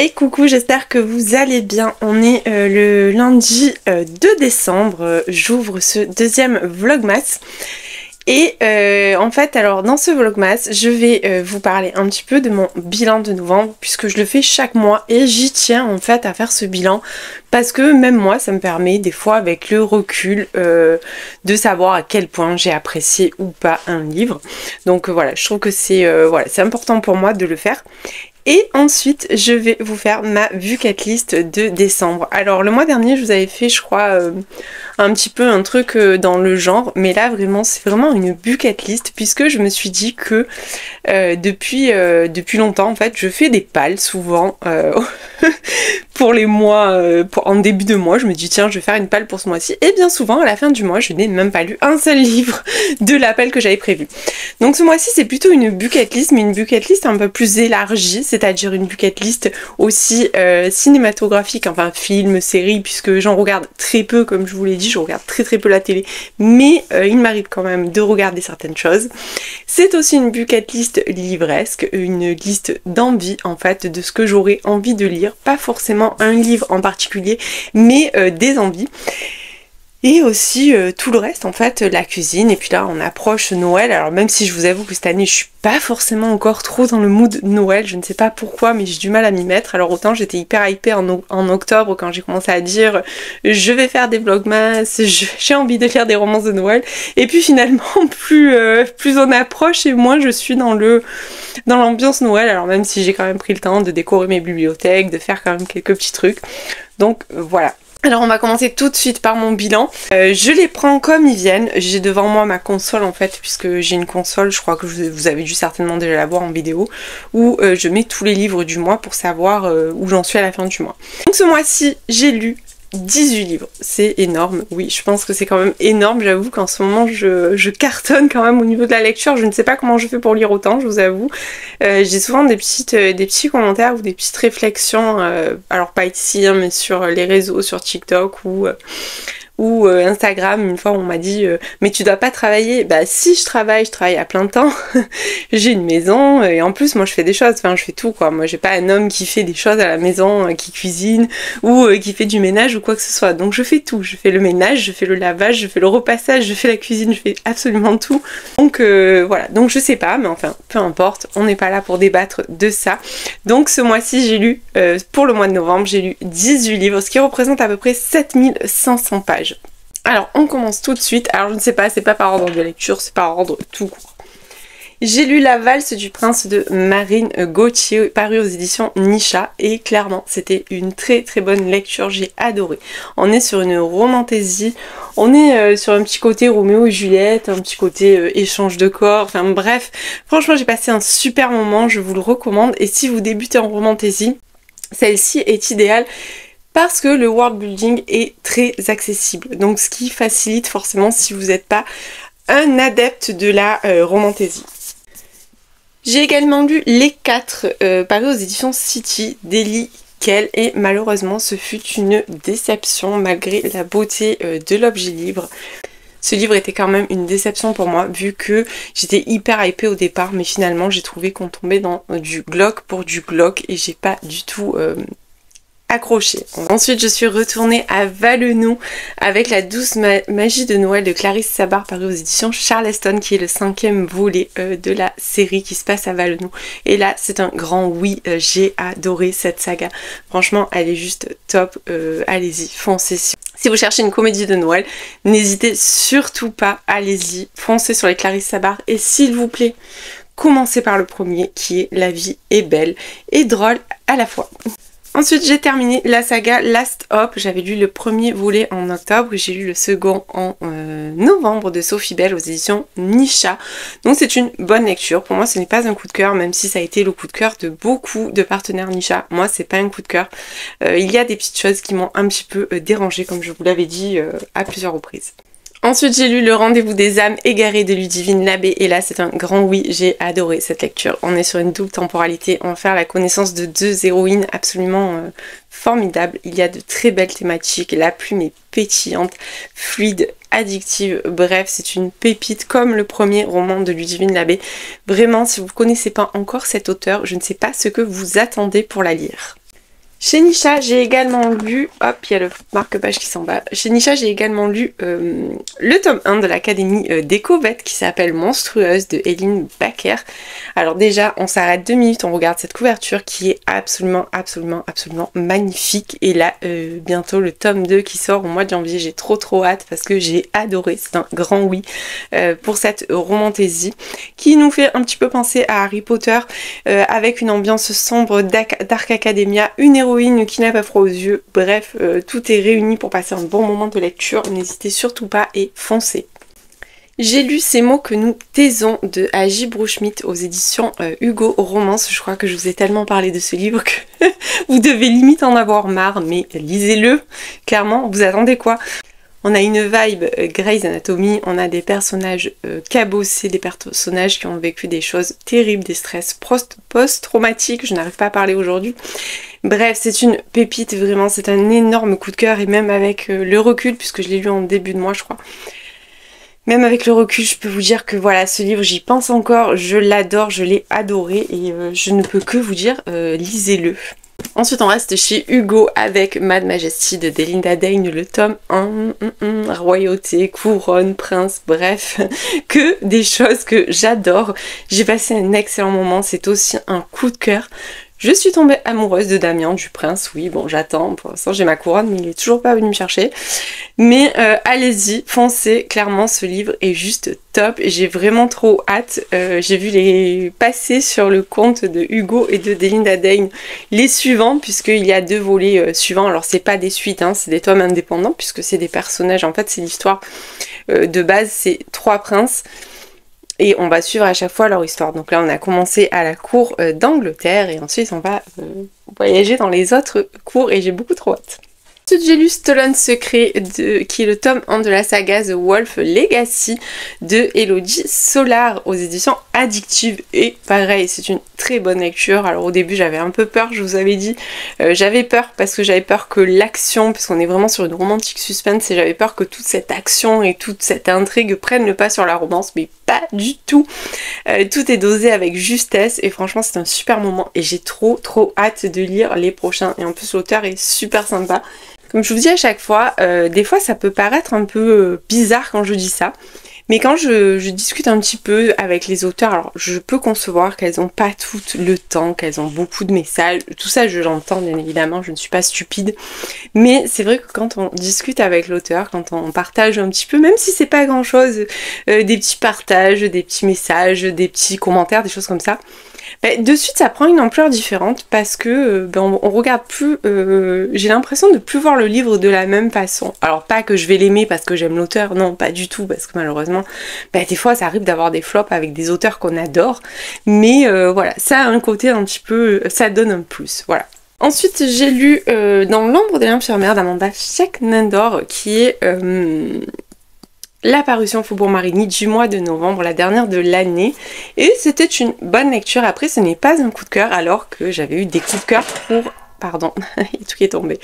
Et coucou, j'espère que vous allez bien. On est le lundi 2 décembre, j'ouvre ce deuxième vlogmas. Et en fait, alors dans ce vlogmas, je vais vous parler un petit peu de mon bilan de novembre, puisque je le fais chaque mois et j'y tiens en fait à faire ce bilan, parce que même moi, ça me permet des fois avec le recul de savoir à quel point j'ai apprécié ou pas un livre. Donc voilà, je trouve que c'est c'est important pour moi de le faire. Et ensuite, je vais vous faire ma bucket list de décembre. Alors, le mois dernier, je vous avais fait, je crois, un petit peu un truc dans le genre. Mais là, vraiment, c'est vraiment une bucket list, puisque je me suis dit que depuis longtemps, en fait, je fais des pales souvent pour les mois, en début de mois. Je me dis, tiens, je vais faire une palle pour ce mois-ci. Et bien souvent, à la fin du mois, je n'ai même pas lu un seul livre de la palle que j'avais prévu. Donc, ce mois-ci, c'est plutôt une bucket list, mais une bucket list un peu plus élargie, c'est-à-dire une bucket list aussi cinématographique, enfin film, série, puisque j'en regarde très peu, comme je vous l'ai dit, je regarde très peu la télé, mais il m'arrive quand même de regarder certaines choses. C'est aussi une bucket list livresque, une liste d'envie en fait, de ce que j'aurais envie de lire, pas forcément un livre en particulier, mais des envies. Et aussi tout le reste en fait, la cuisine, et puis là on approche Noël, alors même si je vous avoue que cette année je suis pas forcément encore trop dans le mood Noël, je ne sais pas pourquoi mais j'ai du mal à m'y mettre. Alors autant j'étais hyper hypée en octobre quand j'ai commencé à dire je vais faire des vlogmas, j'ai envie de lire des romances de Noël, et puis finalement plus on approche et moins je suis dans l'ambiance Noël, alors même si j'ai quand même pris le temps de décorer mes bibliothèques, de faire quand même quelques petits trucs, donc voilà. Alors on va commencer tout de suite par mon bilan. Je les prends comme ils viennent. J'ai devant moi ma console en fait, puisque j'ai une console, je crois que vous avez dû certainement déjà la voir en vidéo, où je mets tous les livres du mois pour savoir où j'en suis à la fin du mois. Donc ce mois-ci, j'ai lu 18 livres, c'est énorme, oui, je pense que c'est quand même énorme, j'avoue qu'en ce moment je cartonne quand même au niveau de la lecture, je ne sais pas comment je fais pour lire autant, je vous avoue. J'ai souvent des petits commentaires ou des petites réflexions, alors pas ici, hein, mais sur les réseaux, sur TikTok ou Instagram. Une fois on m'a dit mais tu dois pas travailler. Bah si, je travaille à plein temps. J'ai une maison et en plus moi je fais des choses, enfin je fais tout quoi. Moi j'ai pas un homme qui fait des choses à la maison, qui cuisine ou qui fait du ménage ou quoi que ce soit. Donc je fais tout, je fais le ménage, je fais le lavage, je fais le repassage, je fais la cuisine, je fais absolument tout. Donc voilà, donc je sais pas, mais enfin peu importe, on n'est pas là pour débattre de ça. Donc ce mois-ci j'ai lu, pour le mois de novembre, j'ai lu 18 livres, ce qui représente à peu près 7500 pages. Alors on commence tout de suite, alors je ne sais pas, c'est pas par ordre de lecture, c'est par ordre tout court. J'ai lu La valse du prince de Marine Gauthier, paru aux éditions Nisha, et clairement c'était une très bonne lecture, j'ai adoré. On est sur une romantaisie, on est sur un petit côté Roméo et Juliette, un petit côté échange de corps, enfin bref, franchement j'ai passé un super moment, je vous le recommande, et si vous débutez en romantaisie, celle-ci est idéale. Parce que le world building est très accessible, donc ce qui facilite forcément si vous n'êtes pas un adepte de la romantaisie. J'ai également lu Les 4, paru aux éditions City, d'Ellie Kell, et malheureusement ce fut une déception malgré la beauté de l'objet livre. Ce livre était quand même une déception pour moi, vu que j'étais hyper hypée au départ, mais finalement j'ai trouvé qu'on tombait dans du glauque pour du glauque et j'ai pas du tout accroché. Ensuite je suis retournée à Valenod avec La douce magie de Noël de Clarisse Sabart, paru aux éditions Charleston, qui est le 5e volet de la série qui se passe à Valenod. Et là c'est un grand oui, j'ai adoré cette saga. Franchement elle est juste top, allez-y, foncez. Si vous cherchez une comédie de Noël, n'hésitez surtout pas, allez-y, foncez sur les Clarisse Sabart, et s'il vous plaît, commencez par le premier qui est La vie est belle et drôle à la fois. Ensuite j'ai terminé la saga Last Hope, j'avais lu le premier volet en octobre et j'ai lu le second en novembre de Sophie Bell aux éditions Nisha. Donc c'est une bonne lecture, pour moi ce n'est pas un coup de cœur, même si ça a été le coup de cœur de beaucoup de partenaires Nisha. Moi c'est pas un coup de cœur, il y a des petites choses qui m'ont un petit peu dérangée comme je vous l'avais dit à plusieurs reprises. Ensuite, j'ai lu Le Rendez-vous des âmes égarées de Ludivine Labbé et là, c'est un grand oui, j'ai adoré cette lecture. On est sur une double temporalité, on va faire la connaissance de deux héroïnes absolument formidables. Il y a de très belles thématiques, la plume est pétillante, fluide, addictive, bref, c'est une pépite comme le premier roman de Ludivine Labbé. Vraiment, si vous ne connaissez pas encore cet auteur, je ne sais pas ce que vous attendez pour la lire. Chez Nisha, j'ai également lu, hop, il y a le marque-page qui s'en va. Chez Nisha, j'ai également lu le tome 1 de l'Académie d'Écovette qui s'appelle Monstrueuse de Eileen Baker. Alors déjà, on s'arrête 2 minutes, on regarde cette couverture qui est absolument magnifique. Et là, bientôt le tome 2 qui sort au mois de janvier, j'ai trop hâte parce que j'ai adoré, c'est un grand oui pour cette romantaisie qui nous fait un petit peu penser à Harry Potter avec une ambiance sombre Dark Academia, une héroïne qui n'a pas froid aux yeux, bref, tout est réuni pour passer un bon moment de lecture, n'hésitez surtout pas et foncez. J'ai lu Ces mots que nous taisons de Agi Bruchmidt aux éditions Hugo Romance. Je crois que je vous ai tellement parlé de ce livre que vous devez limite en avoir marre, mais lisez-le, clairement, vous attendez quoi ? On a une vibe Grey's Anatomy, on a des personnages cabossés, des personnages qui ont vécu des choses terribles, des stress post-traumatiques, je n'arrive pas à parler aujourd'hui. Bref, c'est une pépite, vraiment, c'est un énorme coup de cœur et même avec le recul, puisque je l'ai lu en début de mois je crois, même avec le recul, je peux vous dire que voilà, ce livre, j'y pense encore, je l'adore, je l'ai adoré et je ne peux que vous dire, lisez-le. Ensuite, on reste chez Hugo avec Mad Majesty de Delinda Dane, le tome 1, royauté, couronne, prince, bref, que des choses que j'adore. J'ai passé un excellent moment, c'est aussi un coup de cœur. Je suis tombée amoureuse de Damien, du prince, oui, bon j'attends, pour l'instant j'ai ma couronne, mais il est toujours pas venu me chercher. Mais allez-y, foncez, clairement ce livre est juste top, j'ai vraiment trop hâte. J'ai vu les passer sur le compte de Hugo et de Delinda Dane les suivants, puisqu'il y a 2 volets suivants, alors c'est pas des suites, hein, c'est des tomes indépendants, puisque c'est des personnages, en fait c'est l'histoire de base, c'est 3 princes. Et on va suivre à chaque fois leur histoire. Donc là, on a commencé à la cour d'Angleterre et ensuite on va voyager dans les autres cours et j'ai beaucoup trop hâte. Ensuite, j'ai lu Stolen Secret, qui est le tome 1 de la saga The Wolf Legacy de Elodie Solar aux éditions Addictive. Et pareil, c'est une très bonne lecture. Alors au début, j'avais un peu peur, je vous avais dit. J'avais peur parce que j'avais peur que l'action, parce qu'on est vraiment sur une romantique suspense, et j'avais peur que toute cette action et toute cette intrigue prennent le pas sur la romance, mais pas du tout. Tout est dosé avec justesse et franchement, c'est un super moment et j'ai trop hâte de lire les prochains. Et en plus, l'auteur est super sympa. Comme je vous dis à chaque fois, des fois ça peut paraître un peu bizarre quand je dis ça, mais quand je discute un petit peu avec les auteurs, alors je peux concevoir qu'elles n'ont pas tout le temps, qu'elles ont beaucoup de messages, tout ça je l'entends bien évidemment, je ne suis pas stupide, mais c'est vrai que quand on discute avec l'auteur, quand on partage un petit peu, même si c'est pas grand chose, des petits partages, des petits messages, des petits commentaires, des choses comme ça, de suite ça prend une ampleur différente parce que on regarde plus, j'ai l'impression de plus voir le livre de la même façon. Alors pas que je vais l'aimer parce que j'aime l'auteur, non pas du tout, parce que malheureusement des fois ça arrive d'avoir des flops avec des auteurs qu'on adore, mais voilà, ça a un côté un petit peu, ça donne un plus, voilà. Ensuite j'ai lu Dans l'ombre de l'infirmière d'Amanda Scheck-Nandor qui est la parution Faubourg Marigny du mois de novembre, la dernière de l'année. Et c'était une bonne lecture. Après, ce n'est pas un coup de cœur, alors que j'avais eu des coups de cœur pour... Pardon, tout qui est tombé.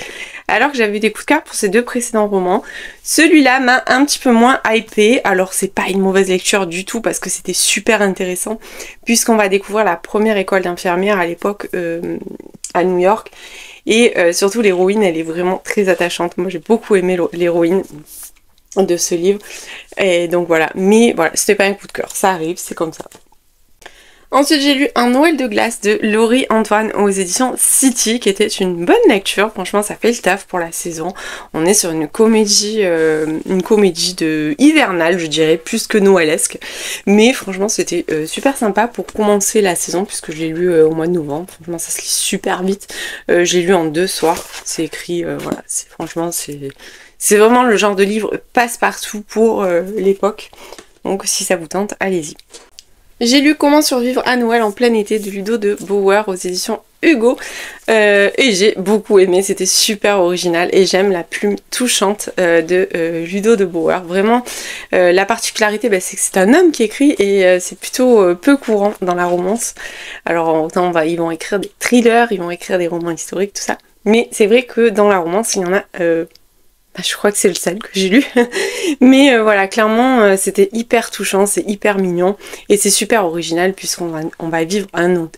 Alors que j'avais eu des coups de cœur pour ces 2 précédents romans. Celui-là m'a un petit peu moins hypé. Alors, c'est pas une mauvaise lecture du tout, parce que c'était super intéressant, puisqu'on va découvrir la première école d'infirmière à l'époque à New York. Et surtout, l'héroïne, elle est vraiment très attachante. Moi, j'ai beaucoup aimé l'héroïne de ce livre, et donc voilà, mais voilà, c'était pas un coup de cœur, ça arrive, c'est comme ça. Ensuite j'ai lu Un Noël de glace de Laurie Antoine aux éditions City, qui était une bonne lecture, franchement ça fait le taf pour la saison. On est sur une comédie de hivernale, je dirais, plus que noëlesque, mais franchement c'était super sympa pour commencer la saison, puisque je l'ai lu au mois de novembre, franchement ça se lit super vite, j'ai lu en 2 soirs, c'est écrit, voilà, franchement c'est vraiment le genre de livre passe-partout pour l'époque. Donc si ça vous tente, allez-y. J'ai lu Comment survivre à Noël en plein été de Ludo de Bauer aux éditions Hugo. Et j'ai beaucoup aimé, c'était super original et j'aime la plume touchante de Ludo de Brouwer. Vraiment, la particularité, c'est que c'est un homme qui écrit et c'est plutôt peu courant dans la romance. Alors autant ils vont écrire des thrillers, ils vont écrire des romans historiques, tout ça. Mais c'est vrai que dans la romance, il y en a... je crois que c'est le seul que j'ai lu. Mais voilà, clairement, c'était hyper touchant, c'est hyper mignon. Et c'est super original puisqu'on va vivre un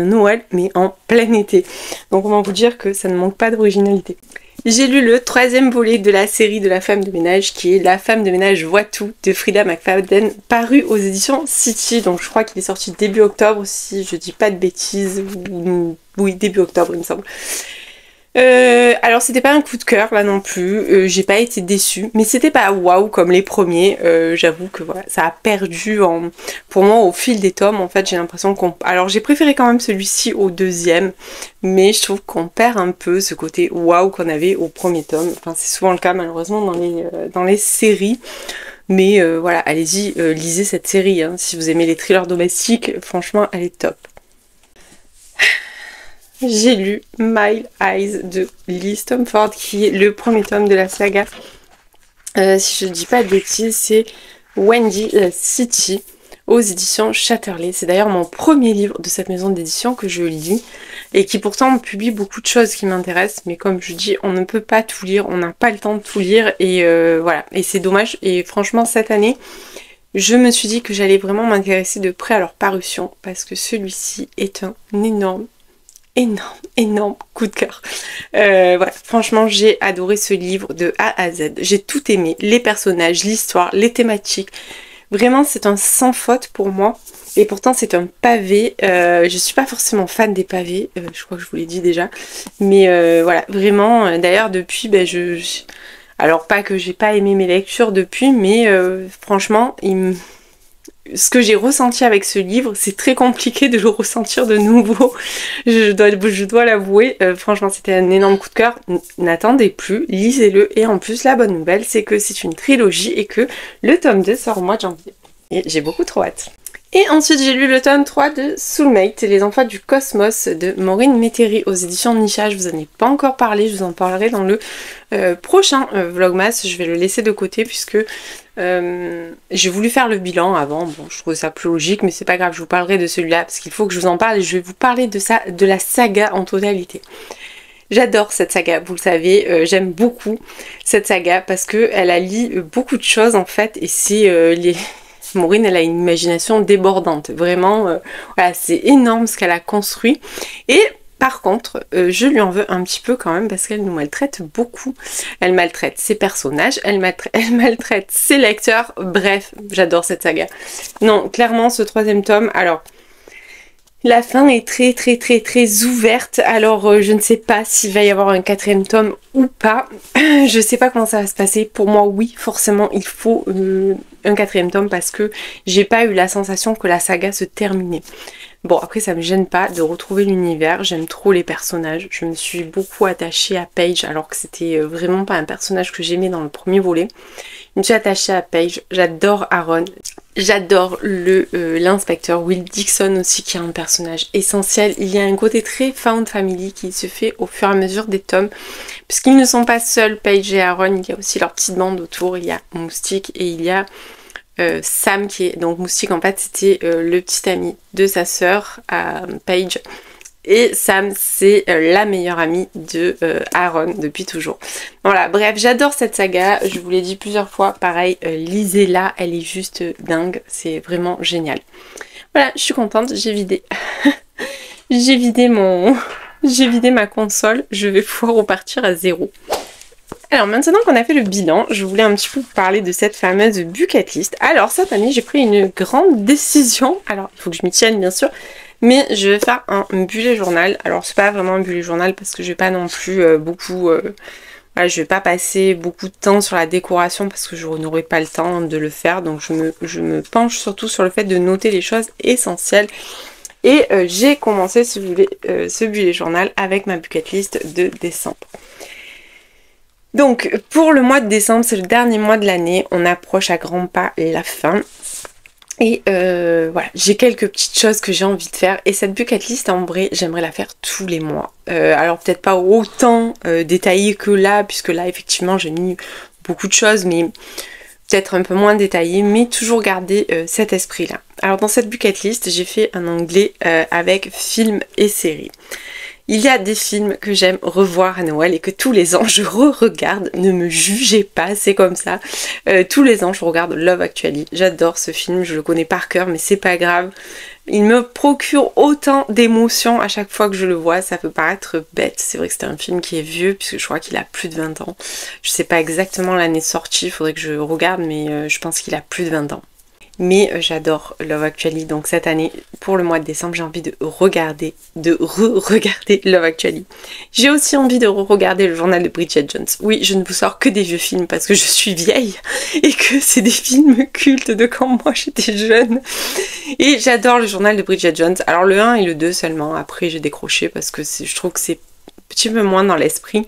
Noël, mais en plein été. Donc on va vous dire que ça ne manque pas d'originalité. J'ai lu le 3e volet de la série de la femme de ménage, qui est La femme de ménage voit tout, de Frida McFadden, paru aux éditions City. Donc je crois qu'il est sorti début octobre, si je dis pas de bêtises. Oui, début octobre, il me semble. Alors c'était pas un coup de cœur là non plus, j'ai pas été déçue, mais c'était pas waouh comme les premiers, j'avoue que voilà, ça a perdu pour moi au fil des tomes. En fait j'ai l'impression alors j'ai préféré quand même celui-ci au 2e, mais je trouve qu'on perd un peu ce côté waouh qu'on avait au premier tome, enfin c'est souvent le cas malheureusement dans les séries. Mais voilà, allez-y, lisez cette série, hein. Si vous aimez les thrillers domestiques, franchement elle est top. J'ai lu My Eyes de Lee Stamford, qui est le premier tome de la saga. Si je ne dis pas de bêtises, c'est Wendy City aux éditions Chatterley. C'est d'ailleurs mon premier livre de cette maison d'édition que je lis et qui pourtant publie beaucoup de choses qui m'intéressent. Mais comme je dis, on ne peut pas tout lire, on n'a pas le temps de tout lire et voilà. Et c'est dommage. Et franchement, cette année, je me suis dit que j'allais vraiment m'intéresser de près à leur parution parce que celui-ci est un énorme coup de cœur. Voilà, franchement j'ai adoré ce livre de A à Z, j'ai tout aimé, les personnages, l'histoire, les thématiques, vraiment c'est un sans faute pour moi, et pourtant c'est un pavé, je suis pas forcément fan des pavés, je crois que je vous l'ai dit déjà, mais voilà, vraiment, d'ailleurs depuis, alors pas que j'ai pas aimé mes lectures depuis, mais franchement, ce que j'ai ressenti avec ce livre, c'est très compliqué de le ressentir de nouveau. Je dois l'avouer. Franchement, c'était un énorme coup de cœur. N'attendez plus, lisez-le. Et en plus, la bonne nouvelle, c'est que c'est une trilogie et que le tome 2 sort au mois de janvier. Et j'ai beaucoup trop hâte. Et ensuite, j'ai lu le tome 3 de Soulmate, Les Enfants du Cosmos de Maureen Métairie aux éditions Nicha. Je vous en ai pas encore parlé, je vous en parlerai dans le prochain Vlogmas. Je vais le laisser de côté puisque j'ai voulu faire le bilan avant. Bon, je trouve ça plus logique, mais c'est pas grave, je vous parlerai de celui-là parce qu'il faut que je vous en parle et je vais vous parler de la saga en totalité. J'adore cette saga, vous le savez, j'aime beaucoup cette saga parce qu'elle allie beaucoup de choses en fait et c'est Maureen, elle a une imagination débordante, vraiment, voilà, c'est énorme ce qu'elle a construit. Et par contre, je lui en veux un petit peu quand même parce qu'elle nous maltraite beaucoup. Elle maltraite ses personnages, elle maltraite ses lecteurs, bref, j'adore cette saga. Non, clairement, ce 3e tome, alors... La fin est très ouverte, alors je ne sais pas s'il va y avoir un 4e tome ou pas. Je sais pas comment ça va se passer. Pour moi, oui, forcément, il faut un 4e tome parce que j'ai pas eu la sensation que la saga se terminait. Bon, après, ça me gêne pas de retrouver l'univers. J'aime trop les personnages. Je me suis beaucoup attachée à Paige alors que c'était vraiment pas un personnage que j'aimais dans le premier volet. Je me suis attachée à Paige. J'adore Aaron. J'adore l'inspecteur Will Dixon aussi qui est un personnage essentiel. Il y a un côté très found family qui se fait au fur et à mesure des tomes. Puisqu'ils ne sont pas seuls, Paige et Aaron, il y a aussi leur petite bande autour. Il y a Moustique et il y a Sam qui est... Donc Moustique en fait c'était le petit ami de sa sœur Paige. Et Sam, c'est la meilleure amie de Aaron depuis toujours. Voilà, bref, j'adore cette saga. Je vous l'ai dit plusieurs fois, pareil, lisez-la, elle est juste dingue. C'est vraiment génial. Voilà, je suis contente, j'ai vidé. J'ai vidé ma console. Je vais pouvoir repartir à 0. Alors maintenant qu'on a fait le bilan, je voulais un petit peu vous parler de cette fameuse bucket list. Alors cette année, j'ai pris une grande décision. Alors, il faut que je m'y tienne, bien sûr. Mais je vais faire un bullet journal. Alors c'est pas vraiment un bullet journal parce que je vais pas non plus voilà, je vais pas passer beaucoup de temps sur la décoration parce que je n'aurai pas le temps de le faire. Donc je me penche surtout sur le fait de noter les choses essentielles. Et j'ai commencé ce bullet journal avec ma bucket list de décembre. Donc pour le mois de décembre, c'est le dernier mois de l'année. On approche à grands pas la fin. Et voilà, j'ai quelques petites choses que j'ai envie de faire. Et cette bucket list, en vrai, j'aimerais la faire tous les mois. Alors peut-être pas autant détaillée que là, puisque là, effectivement, j'ai mis beaucoup de choses, mais peut-être un peu moins détaillée, mais toujours garder cet esprit-là. Alors dans cette bucket list, j'ai fait un onglet avec films et séries. Il y a des films que j'aime revoir à Noël et que tous les ans je re-regarde. Ne me jugez pas, c'est comme ça. Tous les ans je regarde Love Actually. J'adore ce film, je le connais par cœur, mais c'est pas grave. Il me procure autant d'émotions à chaque fois que je le vois. Ça peut paraître bête. C'est vrai que c'est un film qui est vieux, puisque je crois qu'il a plus de 20 ans. Je sais pas exactement l'année de sortie, il faudrait que je regarde, mais je pense qu'il a plus de 20 ans. Mais j'adore Love Actually, donc cette année, pour le mois de décembre, j'ai envie de re-regarder Love Actually. J'ai aussi envie de re-regarder le journal de Bridget Jones. Oui, je ne vous sors que des vieux films parce que je suis vieille et que c'est des films cultes de quand moi j'étais jeune. Et j'adore le journal de Bridget Jones. Alors le 1 et le 2 seulement, après j'ai décroché parce que je trouve que c'est un petit peu moins dans l'esprit.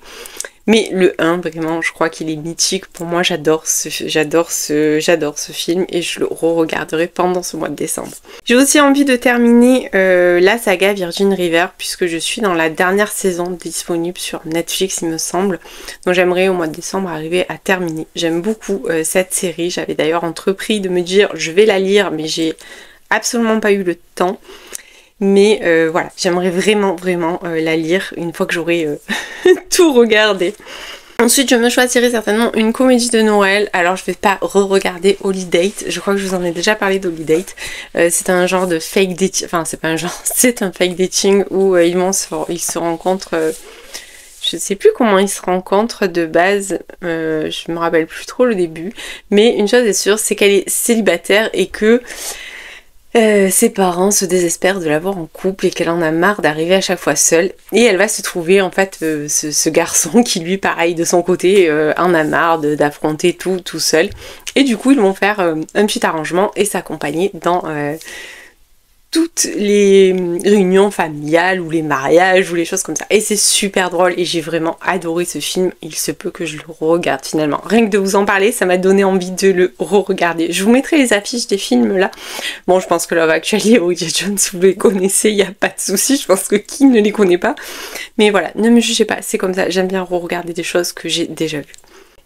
Mais le 1, vraiment, je crois qu'il est mythique. Pour moi, j'adore ce film et je le re-regarderai pendant ce mois de décembre. J'ai aussi envie de terminer la saga Virgin River puisque je suis dans la dernière saison disponible sur Netflix, il me semble. Donc j'aimerais au mois de décembre arriver à terminer. J'aime beaucoup cette série. J'avais d'ailleurs entrepris de me dire je vais la lire, mais j'ai absolument pas eu le temps. Mais voilà, j'aimerais vraiment la lire une fois que j'aurai tout regardé. Ensuite, je me choisirai certainement une comédie de Noël. Alors, je vais pas re-regarder Holiday. Je crois que je vous en ai déjà parlé d'Holiday. C'est un genre de fake dating. Enfin, c'est pas un genre, c'est un fake dating où ils se rencontrent. Je sais plus comment ils se rencontrent de base. Je me rappelle plus trop le début. Mais une chose est sûre, c'est qu'elle est célibataire et que ses parents se désespèrent de l'avoir en couple et qu'elle en a marre d'arriver à chaque fois seule. Et elle va se trouver en fait ce garçon qui lui pareil de son côté en a marre d'affronter tout seul. Et du coup ils vont faire un petit arrangement et s'accompagner dans toutes les réunions familiales ou les mariages ou les choses comme ça. Et c'est super drôle et j'ai vraiment adoré ce film. Il se peut que je le regarde finalement. Rien que de vous en parler, ça m'a donné envie de le re-regarder. Je vous mettrai les affiches des films là. Bon, je pense que Love Actually et Bridget Jones, vous les connaissez, il n'y a pas de souci. Je pense que qui ne les connaît pas. Mais voilà, ne me jugez pas, c'est comme ça. J'aime bien re-regarder des choses que j'ai déjà vues.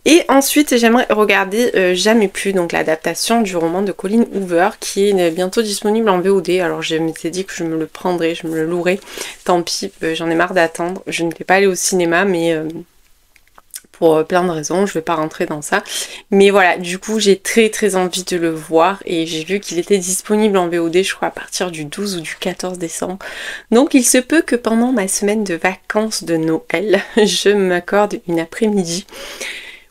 Et ensuite, j'aimerais regarder Jamais plus, donc l'adaptation du roman de Colleen Hoover qui est bientôt disponible en VOD. Alors je m'étais dit que je me le prendrais, je me le louerais. Tant pis, j'en ai marre d'attendre. Je ne vais pas aller au cinéma, mais pour plein de raisons, je vais pas rentrer dans ça. Mais voilà, du coup, j'ai très envie de le voir et j'ai vu qu'il était disponible en VOD, je crois, à partir du 12 ou du 14 décembre. Donc il se peut que pendant ma semaine de vacances de Noël, je m'accorde une après-midi.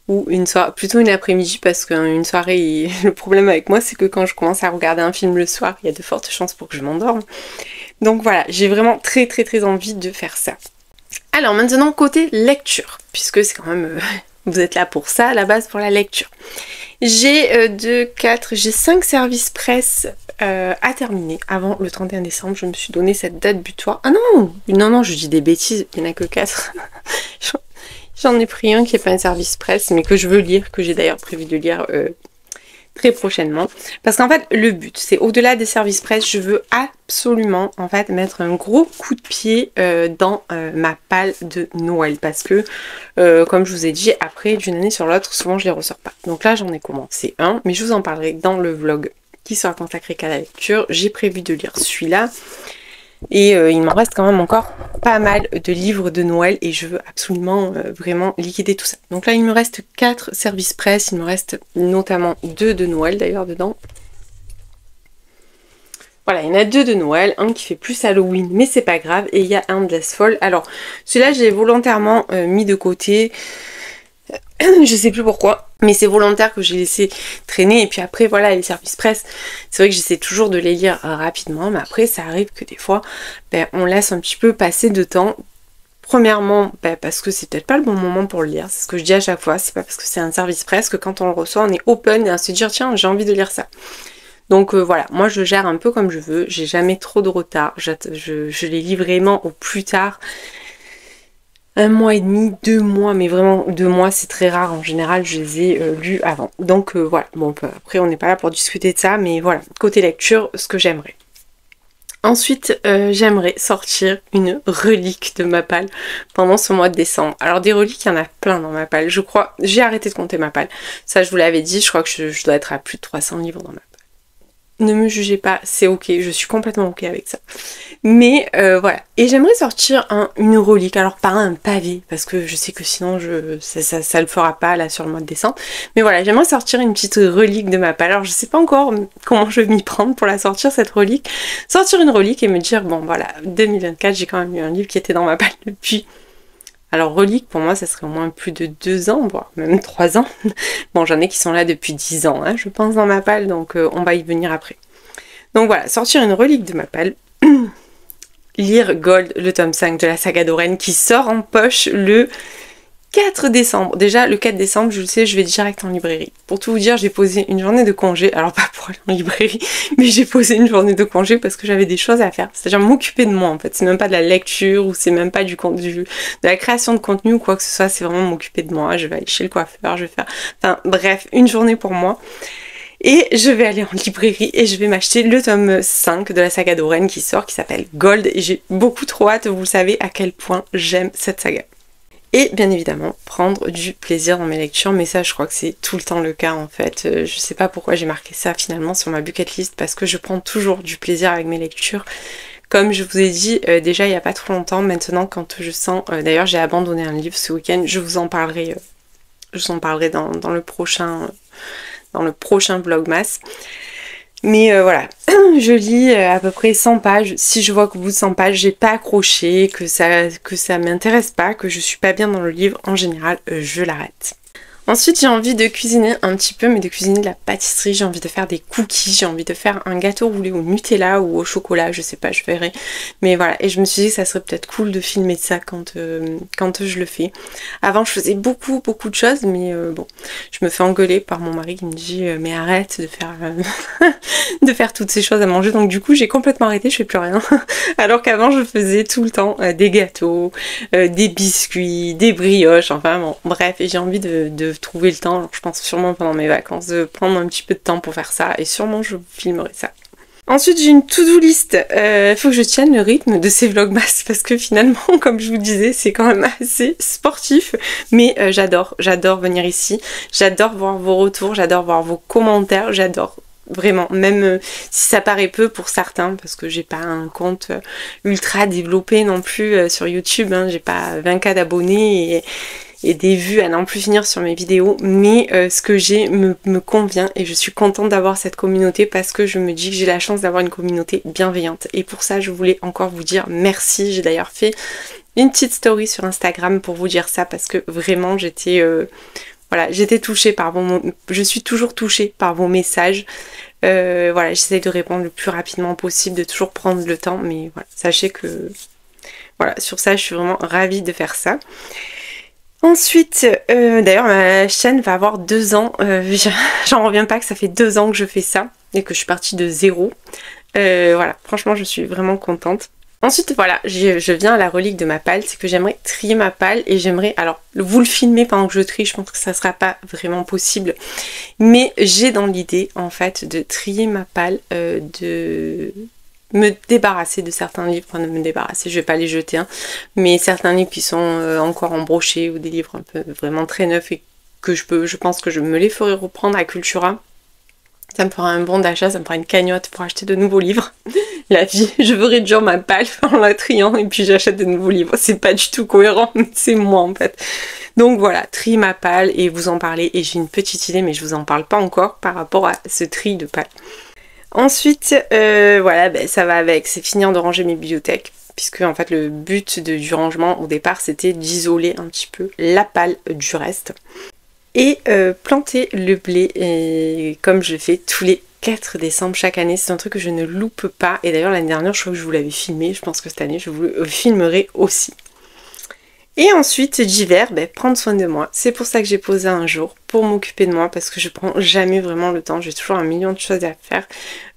Ou une soirée, plutôt une après-midi parce qu'une soirée, le problème avec moi c'est que quand je commence à regarder un film le soir, il y a de fortes chances pour que je m'endorme. Donc voilà, j'ai vraiment très envie de faire ça. Alors maintenant côté lecture, puisque c'est quand même, vous êtes là pour ça à la base, pour la lecture. J'ai 5 services presse à terminer avant le 31 décembre, je me suis donné cette date butoir. Ah non, je dis des bêtises, il n'y en a que 4. J'en ai pris un qui n'est pas un service presse, mais que je veux lire, que j'ai d'ailleurs prévu de lire très prochainement. Parce qu'en fait, le but, c'est au-delà des services presse, je veux absolument en fait mettre un gros coup de pied dans ma palle de Noël. Parce que, comme je vous ai dit, après d'une année sur l'autre, souvent je les ressors pas. Donc là, j'en ai commencé un, mais je vous en parlerai dans le vlog qui sera consacré qu'à la lecture. J'ai prévu de lire celui-là. Et il m'en reste quand même encore pas mal de livres de Noël et je veux absolument vraiment liquider tout ça. Donc là il me reste 4 services presse, il me reste notamment 2 de Noël d'ailleurs dedans. Voilà, il y en a 2 de Noël, un qui fait plus Halloween mais c'est pas grave et il y a un de Fall. Alors celui-là j'ai volontairement mis de côté, je sais plus pourquoi. Mais c'est volontaire que j'ai laissé traîner et puis après voilà les services presse, c'est vrai que j'essaie toujours de les lire rapidement mais après ça arrive que des fois on laisse un petit peu passer de temps. Premièrement parce que c'est peut-être pas le bon moment pour le lire, c'est ce que je dis à chaque fois, c'est pas parce que c'est un service presse que quand on le reçoit on est open et à se dire tiens j'ai envie de lire ça. Donc voilà, moi je gère un peu comme je veux, j'ai jamais trop de retard, je les lis vraiment au plus tard. 1 mois et demi, 2 mois, mais vraiment 2 mois c'est très rare, en général je les ai lus avant. Donc voilà, bon après on n'est pas là pour discuter de ça, mais voilà, côté lecture, ce que j'aimerais. Ensuite, j'aimerais sortir une relique de Mappal pendant ce mois de décembre. Alors des reliques, il y en a plein dans Mappal, je crois, j'ai arrêté de compter Mappal. Ça je vous l'avais dit, je crois que je dois être à plus de 300 livres dans Mappal. Ne me jugez pas, c'est ok, je suis complètement ok avec ça. Mais voilà, et j'aimerais sortir une relique, alors pas un pavé, parce que je sais que sinon ça le fera pas là sur le mois de décembre. Mais voilà, j'aimerais sortir une petite relique de Mappal. Alors je sais pas encore comment je vais m'y prendre pour la sortir cette relique. Sortir une relique et me dire, bon voilà, 2024 j'ai quand même lu un livre qui était dans Mappal depuis... Alors relique pour moi ça serait au moins plus de 2 ans, voire même 3 ans. Bon j'en ai qui sont là depuis 10 ans, hein, je pense dans Mappal, donc on va y venir après. Donc voilà, sortir une relique de Mappal. Lire Gold, le tome 5 de la saga d'Oren qui sort en poche le 4 décembre. Déjà, le 4 décembre, je le sais, je vais direct en librairie. Pour tout vous dire, j'ai posé une journée de congé. Alors, pas pour aller en librairie, mais j'ai posé une journée de congé parce que j'avais des choses à faire. C'est-à-dire m'occuper de moi, en fait. C'est même pas de la lecture ou c'est même pas de la création de contenu ou quoi que ce soit. C'est vraiment m'occuper de moi. Je vais aller chez le coiffeur, je vais faire... Enfin, bref, une journée pour moi. Et je vais aller en librairie et je vais m'acheter le tome 5 de la saga d'Oren qui sort, qui s'appelle Gold. Et j'ai beaucoup trop hâte, vous le savez à quel point j'aime cette saga. Et bien évidemment, prendre du plaisir dans mes lectures, mais ça je crois que c'est tout le temps le cas en fait. Je sais pas pourquoi j'ai marqué ça finalement sur ma bucket list, parce que je prends toujours du plaisir avec mes lectures. Comme je vous ai dit déjà il y a pas trop longtemps, maintenant quand je sens... D'ailleurs j'ai abandonné un livre ce week-end, je vous en parlerai dans le prochain vlogmas. Mais voilà, je lis à peu près 100 pages. Si je vois qu'au bout de 100 pages, j'ai pas accroché, que ça m'intéresse pas, que je suis pas bien dans le livre, en général, je l'arrête. Ensuite, j'ai envie de cuisiner un petit peu, mais de cuisiner de la pâtisserie. J'ai envie de faire des cookies, j'ai envie de faire un gâteau roulé au Nutella ou au chocolat, je sais pas, je verrai. Mais voilà, et je me suis dit que ça serait peut-être cool de filmer ça quand je le fais. Avant, je faisais beaucoup de choses, mais bon, je me fais engueuler par mon mari qui me dit mais arrête de faire de faire toutes ces choses à manger. Donc du coup, j'ai complètement arrêté, je fais plus rien. Alors qu'avant, je faisais tout le temps des gâteaux, des biscuits, des brioches, enfin bon, bref, et j'ai envie de trouver le temps, alors je pense sûrement pendant mes vacances, de prendre un petit peu de temps pour faire ça, et sûrement je vous filmerai ça. Ensuite j'ai une to-do list, faut que je tienne le rythme de ces vlogmas, parce que finalement, comme je vous disais, c'est quand même assez sportif, mais j'adore venir ici, j'adore voir vos retours, j'adore voir vos commentaires, j'adore vraiment, même si ça paraît peu pour certains, parce que j'ai pas un compte ultra développé non plus sur YouTube, hein, j'ai pas 20K d'abonnés et des vues à n'en plus finir sur mes vidéos, mais ce que j'ai me convient et je suis contente d'avoir cette communauté parce que je me dis que j'ai la chance d'avoir une communauté bienveillante. Et pour ça, je voulais encore vous dire merci. J'ai d'ailleurs fait une petite story sur Instagram pour vous dire ça parce que vraiment j'étais touchée par je suis toujours touchée par vos messages. Voilà, j'essaie de répondre le plus rapidement possible, de toujours prendre le temps, mais voilà, sachez que voilà, sur ça, je suis vraiment ravie de faire ça. Ensuite, d'ailleurs ma chaîne va avoir 2 ans, j'en reviens pas que ça fait 2 ans que je fais ça et que je suis partie de zéro. Voilà, franchement je suis vraiment contente. Ensuite voilà, je viens à la relique de Mappal, c'est que j'aimerais trier Mappal et j'aimerais, alors vous le filmez pendant que je trie, je pense que ça sera pas vraiment possible, mais j'ai dans l'idée en fait de trier Mappal, de me débarrasser de certains livres, enfin de me débarrasser, je vais pas les jeter, hein, mais certains livres qui sont encore embrochés ou des livres un peu vraiment très neufs et que je pense que je me les ferai reprendre à Cultura. Ça me fera un bon d'achat, ça me fera une cagnotte pour acheter de nouveaux livres. La vie, je veux réduire ma palle en la triant et puis j'achète de nouveaux livres. C'est pas du tout cohérent, mais c'est moi en fait. Donc voilà, tri ma palle et vous en parler. Et j'ai une petite idée, mais je vous en parle pas encore par rapport à ce tri de palle. Ensuite, voilà, ben, ça va avec, c'est finir de ranger mes bibliothèques. Puisque en fait le but du rangement au départ c'était d'isoler un petit peu la palle du reste. Et planter le blé comme je le fais tous les 4 décembre chaque année, c'est un truc que je ne loupe pas. Et d'ailleurs l'année dernière je crois que je vous l'avais filmé, je pense que cette année je vous le filmerai aussi. Et ensuite d'hiver, ben, prendre soin de moi. C'est pour ça que j'ai posé un jour pour m'occuper de moi parce que je prends jamais vraiment le temps. J'ai toujours un million de choses à faire.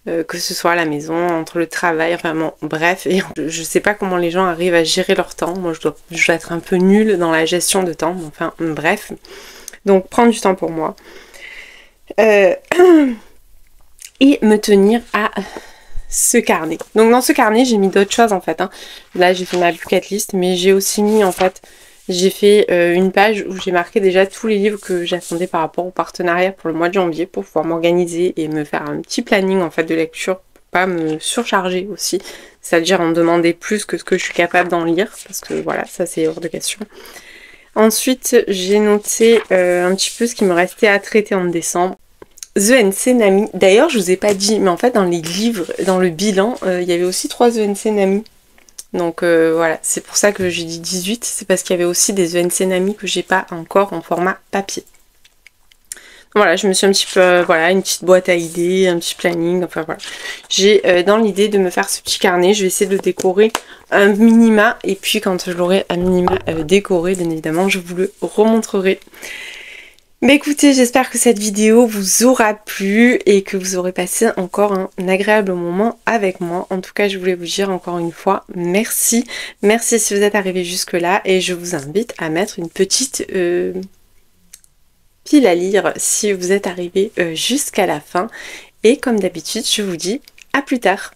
que ce soit à la maison, entre le travail, enfin bon, bref. Et je sais pas comment les gens arrivent à gérer leur temps. Moi, je dois être un peu nulle dans la gestion de temps. Enfin, bref. Donc, prendre du temps pour moi. Et me tenir à ce carnet. Donc, dans ce carnet, j'ai mis d'autres choses, en fait. Hein. Là, j'ai fait ma bucket list, mais j'ai aussi mis, en fait, j'ai fait une page où j'ai marqué déjà tous les livres que j'attendais par rapport au partenariat pour le mois de janvier pour pouvoir m'organiser et me faire un petit planning en fait de lecture pour pas me surcharger aussi. C'est-à-dire en demander plus que ce que je suis capable d'en lire parce que voilà, ça c'est hors de question. Ensuite, j'ai noté un petit peu ce qui me restait à traiter en décembre. The NC Nami. D'ailleurs, je vous ai pas dit, mais en fait dans les livres, dans le bilan, il y avait aussi 3 The NC Nami. Donc voilà, c'est pour ça que j'ai dit 18, c'est parce qu'il y avait aussi des ENC Nami que j'ai pas encore en format papier. Voilà, je me suis un petit peu, voilà, une petite boîte à idées, un petit planning, enfin voilà. J'ai dans l'idée de me faire ce petit carnet, je vais essayer de le décorer un minima, et puis quand je l'aurai un minima décoré, bien évidemment, je vous le remontrerai. Mais écoutez, j'espère que cette vidéo vous aura plu et que vous aurez passé encore un agréable moment avec moi. En tout cas, je voulais vous dire encore une fois merci. Merci si vous êtes arrivé jusque là et je vous invite à mettre une petite pile à lire si vous êtes arrivé jusqu'à la fin. Et comme d'habitude, je vous dis à plus tard.